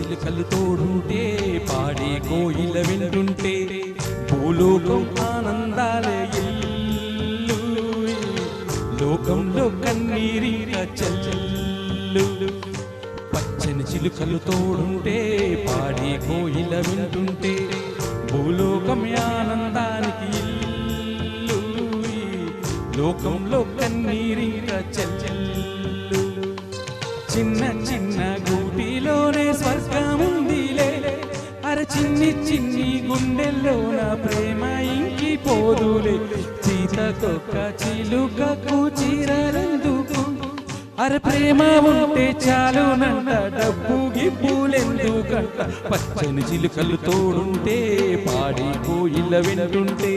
చిలుకలు తోడుంటే పాడే కోయిల వింటుంటే భూలోకం ఆనందాలే ఇల్లు లోకంలో కన్నీరిక చల్లు పచ్చని చిలుకలు తోడుంటే పాడే కోయిల వింటుంటే భూలోకం ఆనందానికి ఇల్లు లోకంలో కన్నీరిక చల్లు చిన్న చిన్న గూటిలోనే స్వర్గముందిలే అరే చిన్ని చిన్ని గుండెల్లోన ప్రేమ ఇంకిపోదులే సీతకొక్క చిలుకకు చీరలెందుకు అరే ప్రేమ ఉంటే చాలునంట డబ్బు గిబ్బులెందుకంట పచ్చని చిలుకలు తోడుంటే పాడి కోయిల వింటుంటే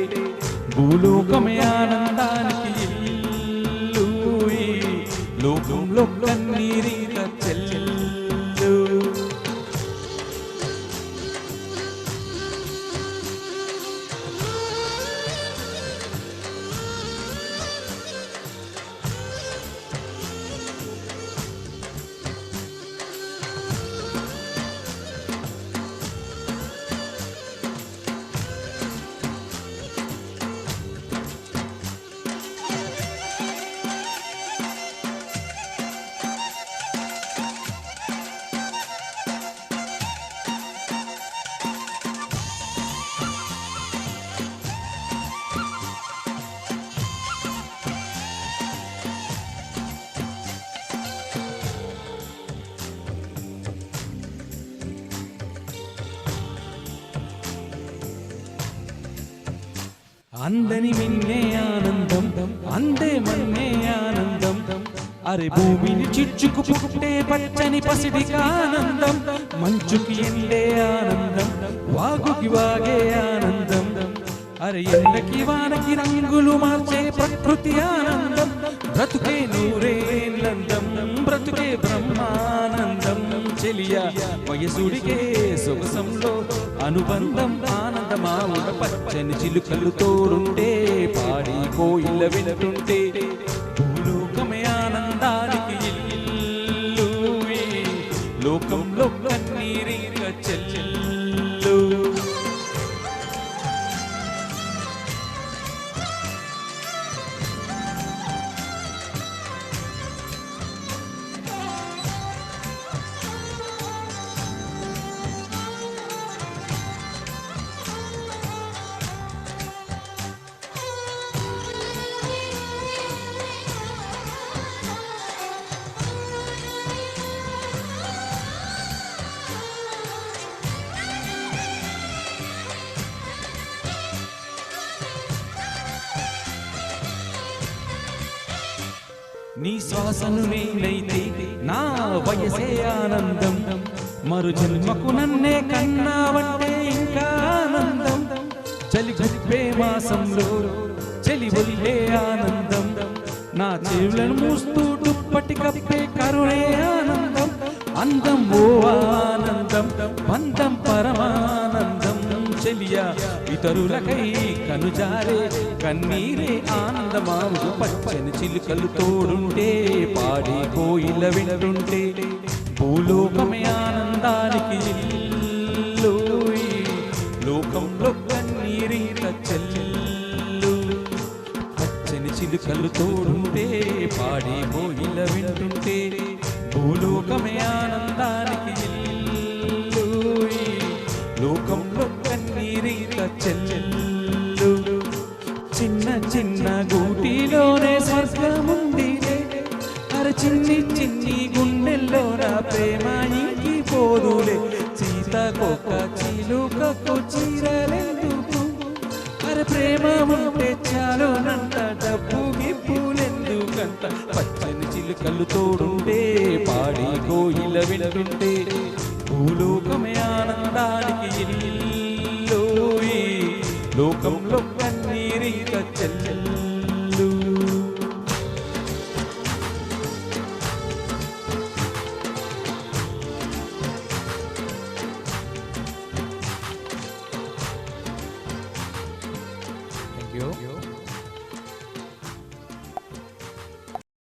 భూలోకమే ఆనందానికి ఇల్లు లోకంలో కన్నీరిక చెల్లు అందని మిన్నే ఆనందం అందే మన్నే ఆనందం అరే భూమిని చిచ్చుకు పుట్టే పచ్చని పసిడికి ఆనందం మంచుకి ఎండే ఆనందం వాగుకి వాగే ఆనందం అరే ఎండకి వానకి రంగులు మార్చే ప్రకృతి ఆనందం బ్రతుకే నూరేళ్ళందం బ్రతుకే బ్రహ్మానందం చెలియా వయసుడికే సొగసంలో అనుబంధం ఆనందమావుల పచ్చని చిలుకలు తోడుంటే పాడి కోయిల వింటుంటే భూలోకమే ఆనందానికి ఇల్లు లోకంలో కన్నీరిక చెల్లు నీ శ్వాసను నేనైతే నా వయసే ఆనందం మరు జన్మకు నన్నే కన్నావంటే ఇంకా ఆనందం చలి గుప్పే మాసంలో చలి ఒలిలే ఆనందం నా చెవులను మూస్తూ దుప్పటి కప్పే కరుణే ఆనందం అందం ఓ ఆనందం బంధం పరమానందం చెలియా ఇతరులకై కనుజారే కన్నీరే ఆనందమావు పచ్చని చిలుకలు తోడుంటే పాడి కోయిల వింటుంటే భూలోకమే ఆనందానికి ఇల్లు లోకంలో కన్నీరిక చెల్లు పచ్చని చిలుకలు తోడుంటే పాడి కోయిల వింటుంటే భూలోకమే ఆనందానికి ఇల్లు లోకంలో కన్నీరిక చెల్లు చిన్న చిన్న గూటిలోనే స్వర్గముందిలే అరే చిన్ని చిన్ని గుండెల్లోన ప్రేమ ఇంకిపోదులే సీతకొక్క చిలుకకు చీరలెందుకు అరే ప్రేమ ఉంటే చాలునంట డబ్బు గిబ్బులెందుకంట పచ్చని చిలుకలు తోడుంటే పాడి కోయిల వింటుంటే